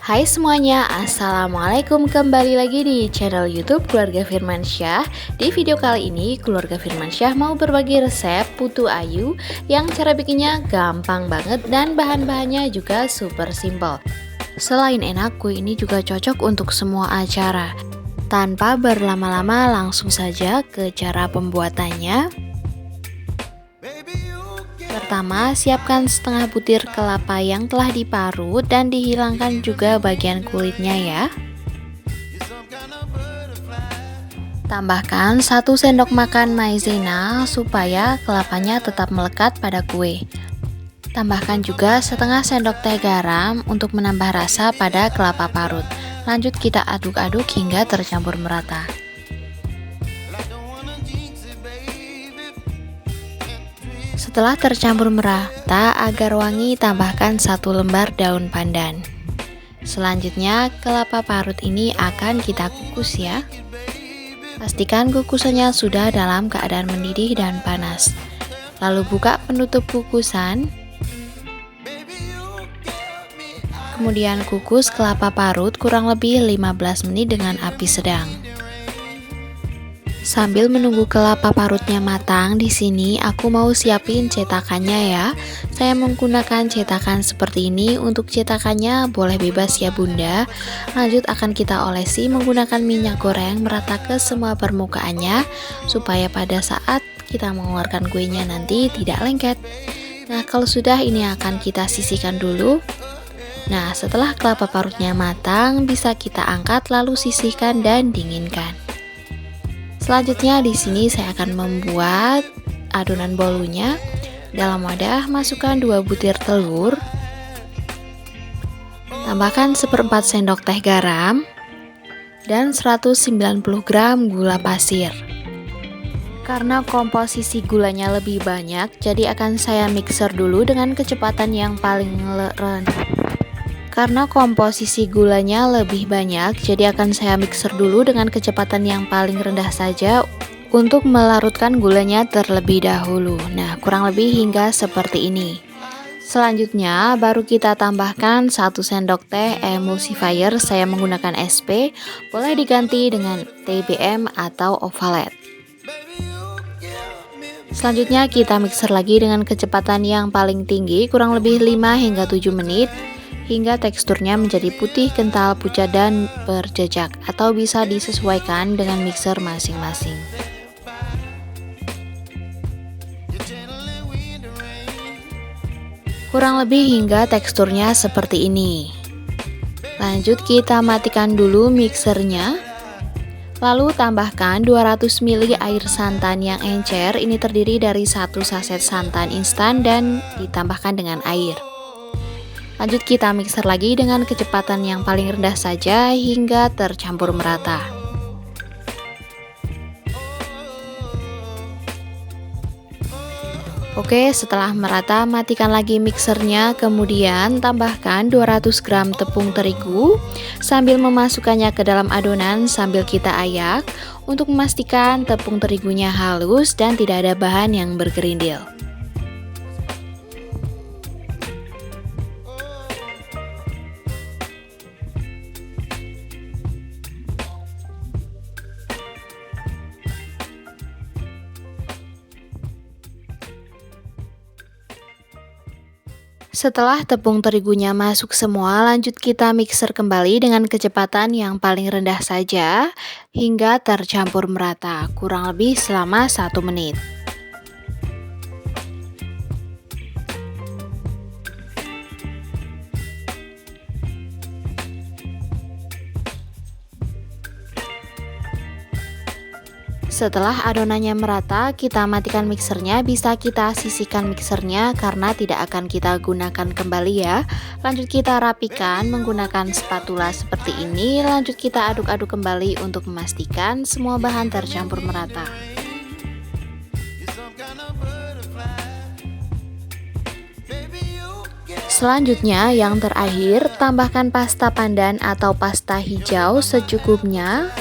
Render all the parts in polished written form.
Hai semuanya, Assalamualaikum. Kembali lagi di channel YouTube Keluarga Firmansyah. Di video kali ini Keluarga Firmansyah mau berbagi resep putu ayu yang cara bikinnya gampang banget dan bahan-bahannya juga super simple. Selain enak, kue ini juga cocok untuk semua acara. Tanpa berlama-lama, langsung saja ke cara pembuatannya. Pertama, siapkan setengah butir kelapa yang telah diparut dan dihilangkan juga bagian kulitnya ya. Tambahkan 1 sendok makan maizena supaya kelapanya tetap melekat pada kue. Tambahkan juga setengah sendok teh garam untuk menambah rasa pada kelapa parut. Lanjut kita aduk-aduk hingga tercampur merata. Setelah tercampur merata agar wangi, tambahkan 1 lembar daun pandan. Selanjutnya kelapa parut ini akan kita kukus ya. Pastikan kukusannya sudah dalam keadaan mendidih dan panas. Lalu buka penutup kukusan. Kemudian kukus kelapa parut kurang lebih 15 menit dengan api sedang. Sambil menunggu kelapa parutnya matang, di sini aku mau siapin cetakannya ya. Saya menggunakan cetakan seperti ini. Untuk cetakannya boleh bebas ya Bunda. Lanjut akan kita olesi menggunakan minyak goreng merata ke semua permukaannya supaya pada saat kita mengeluarkan kuenya nanti tidak lengket. Nah, kalau sudah ini akan kita sisihkan dulu. Nah, setelah kelapa parutnya matang, bisa kita angkat lalu sisihkan dan dinginkan. Selanjutnya di sini saya akan membuat adonan bolunya. Dalam wadah masukkan 2 butir telur. Tambahkan 1/4 sendok teh garam dan 190 gram gula pasir. Karena komposisi gulanya lebih banyak, jadi akan saya mixer dulu dengan kecepatan yang paling rendah. Karena komposisi gulanya lebih banyak, jadi akan saya mixer dulu dengan kecepatan yang paling rendah saja untuk melarutkan gulanya terlebih dahulu. Nah, kurang lebih hingga seperti ini. Selanjutnya, baru kita tambahkan 1 sendok teh emulsifier. Saya menggunakan SP, boleh diganti dengan TBM atau Ovalet. Selanjutnya, kita mixer lagi dengan kecepatan yang paling tinggi, kurang lebih 5 hingga 7 menit. Hingga teksturnya menjadi putih, kental, pucat, dan berjejak, atau bisa disesuaikan dengan mixer masing-masing. Kurang lebih hingga teksturnya seperti ini. Lanjut kita matikan dulu mixernya. Lalu tambahkan 200 ml air santan yang encer. Ini terdiri dari 1 saset santan instan dan ditambahkan dengan air. Lanjut kita mixer lagi dengan kecepatan yang paling rendah saja hingga tercampur merata. Oke, setelah merata matikan lagi mixernya, kemudian tambahkan 200 gram tepung terigu sambil memasukkannya ke dalam adonan sambil kita ayak untuk memastikan tepung terigunya halus dan tidak ada bahan yang bergerindil. Setelah tepung terigunya masuk semua, lanjut kita mixer kembali dengan kecepatan yang paling rendah saja hingga tercampur merata, kurang lebih selama 1 menit. Setelah adonannya merata, kita matikan mixernya. Bisa kita sisihkan mixernya karena tidak akan kita gunakan kembali ya. Lanjut kita rapikan menggunakan spatula seperti ini. Lanjut kita aduk-aduk kembali untuk memastikan semua bahan tercampur merata. Selanjutnya yang terakhir, tambahkan pasta pandan atau pasta hijau secukupnya.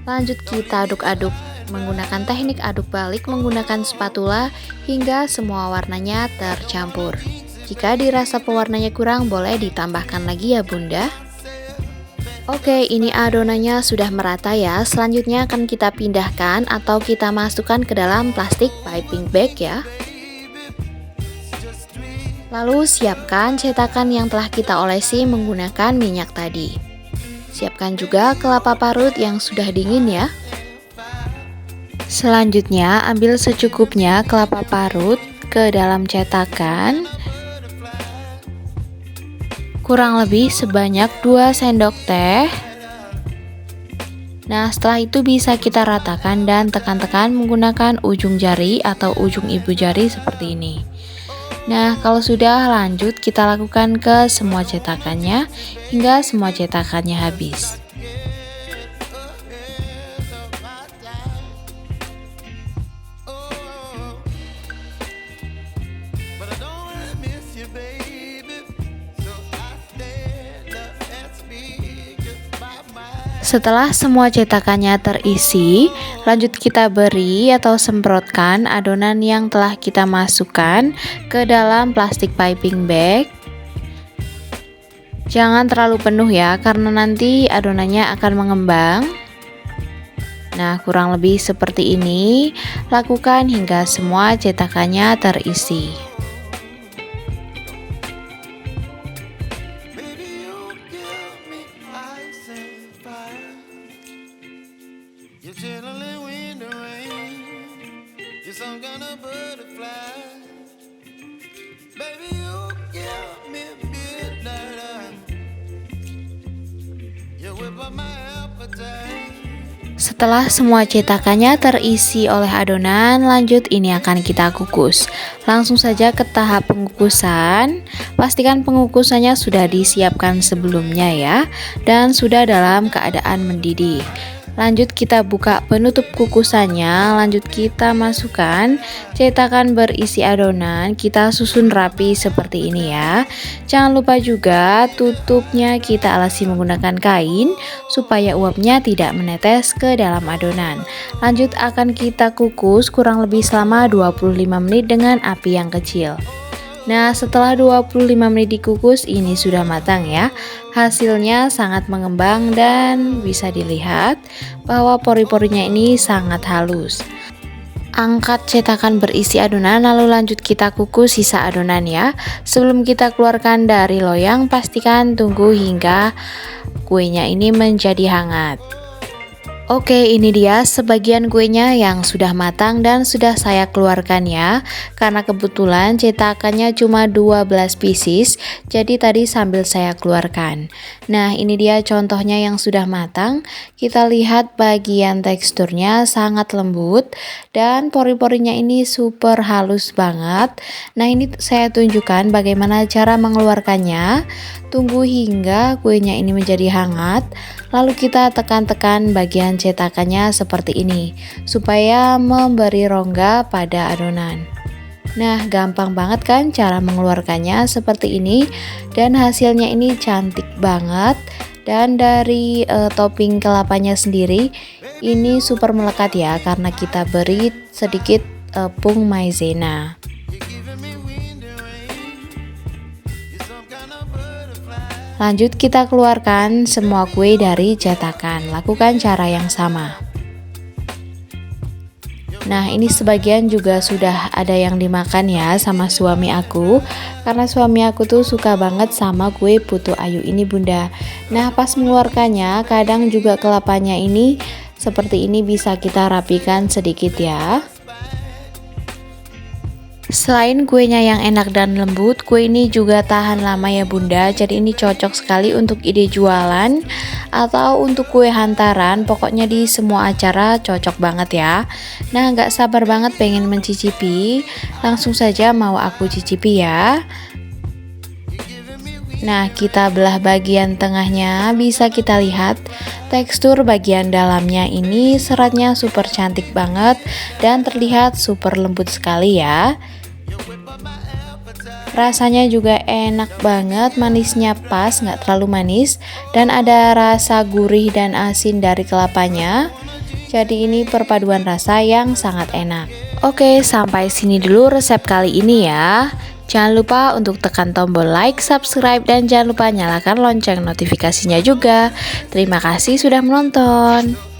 Lanjut kita aduk-aduk menggunakan teknik aduk balik menggunakan spatula hingga semua warnanya tercampur. Jika dirasa pewarnanya kurang, boleh ditambahkan lagi ya bunda. Oke, ini adonannya sudah merata ya. Selanjutnya akan kita pindahkan atau kita masukkan ke dalam plastik piping bag ya. Lalu siapkan cetakan yang telah kita olesi menggunakan minyak tadi. Siapkan juga kelapa parut yang sudah dingin ya. Selanjutnya ambil secukupnya kelapa parut ke dalam cetakan. Kurang lebih sebanyak 2 sendok teh. Nah, setelah itu bisa kita ratakan dan tekan-tekan menggunakan ujung jari atau ujung ibu jari seperti ini. Nah, kalau sudah, lanjut kita lakukan ke semua cetakannya hingga semua cetakannya habis. Setelah semua cetakannya terisi, lanjut kita beri atau semprotkan adonan yang telah kita masukkan ke dalam plastik piping bag. Jangan terlalu penuh ya, karena nanti adonannya akan mengembang. Nah, kurang lebih seperti ini. Lakukan hingga semua cetakannya terisi. Setelah semua cetakannya terisi oleh adonan, lanjut ini akan kita kukus. Langsung saja ke tahap pengukusan. Pastikan pengukusannya sudah disiapkan sebelumnya ya, dan sudah dalam keadaan mendidih. Lanjut kita buka penutup kukusannya, lanjut kita masukkan cetakan berisi adonan, kita susun rapi seperti ini ya. Jangan lupa juga tutupnya kita alasi menggunakan kain supaya uapnya tidak menetes ke dalam adonan. Lanjut akan kita kukus kurang lebih selama 25 menit dengan api yang kecil. Nah, setelah 25 menit dikukus, ini sudah matang ya. Hasilnya sangat mengembang dan bisa dilihat bahwa pori-porinya ini sangat halus. Angkat cetakan berisi adonan, lalu lanjut kita kukus sisa adonan ya. Sebelum kita keluarkan dari loyang, pastikan tunggu hingga kuenya ini menjadi hangat. Oke, ini dia sebagian kuenya yang sudah matang dan sudah saya keluarkan ya. Karena kebetulan cetakannya cuma 12 pieces, jadi tadi sambil saya keluarkan. Nah, ini dia contohnya yang sudah matang. Kita lihat bagian teksturnya sangat lembut dan pori-porinya ini super halus banget. Nah, ini saya tunjukkan bagaimana cara mengeluarkannya. Tunggu hingga kuenya ini menjadi hangat, lalu kita tekan-tekan bagian cetakannya seperti ini supaya memberi rongga pada adonan. Nah, gampang banget kan cara mengeluarkannya seperti ini, dan hasilnya ini cantik banget. Dan dari topping kelapanya sendiri ini super melekat ya, karena kita beri sedikit tepung maizena. Lanjut kita keluarkan semua kue dari cetakan. Lakukan cara yang sama. Nah, ini sebagian juga sudah ada yang dimakan ya sama suami aku. Karena suami aku tuh suka banget sama kue putu ayu ini bunda. Nah, pas mengeluarkannya kadang juga kelapanya ini seperti ini bisa kita rapikan sedikit ya. Selain kuenya yang enak dan lembut, kue ini juga tahan lama ya bunda. Jadi ini cocok sekali untuk ide jualan atau untuk kue hantaran. Pokoknya di semua acara cocok banget ya. Nah, nggak sabar banget pengen mencicipi. Langsung saja mau aku cicipi ya. Nah, kita belah bagian tengahnya, bisa kita lihat tekstur bagian dalamnya ini seratnya super cantik banget dan terlihat super lembut sekali ya. Rasanya juga enak banget, manisnya pas, nggak terlalu manis, dan ada rasa gurih dan asin dari kelapanya. Jadi ini perpaduan rasa yang sangat enak. Oke, sampai sini dulu resep kali ini ya. Jangan lupa untuk tekan tombol like, subscribe, dan jangan lupa nyalakan lonceng notifikasinya juga. Terima kasih sudah menonton.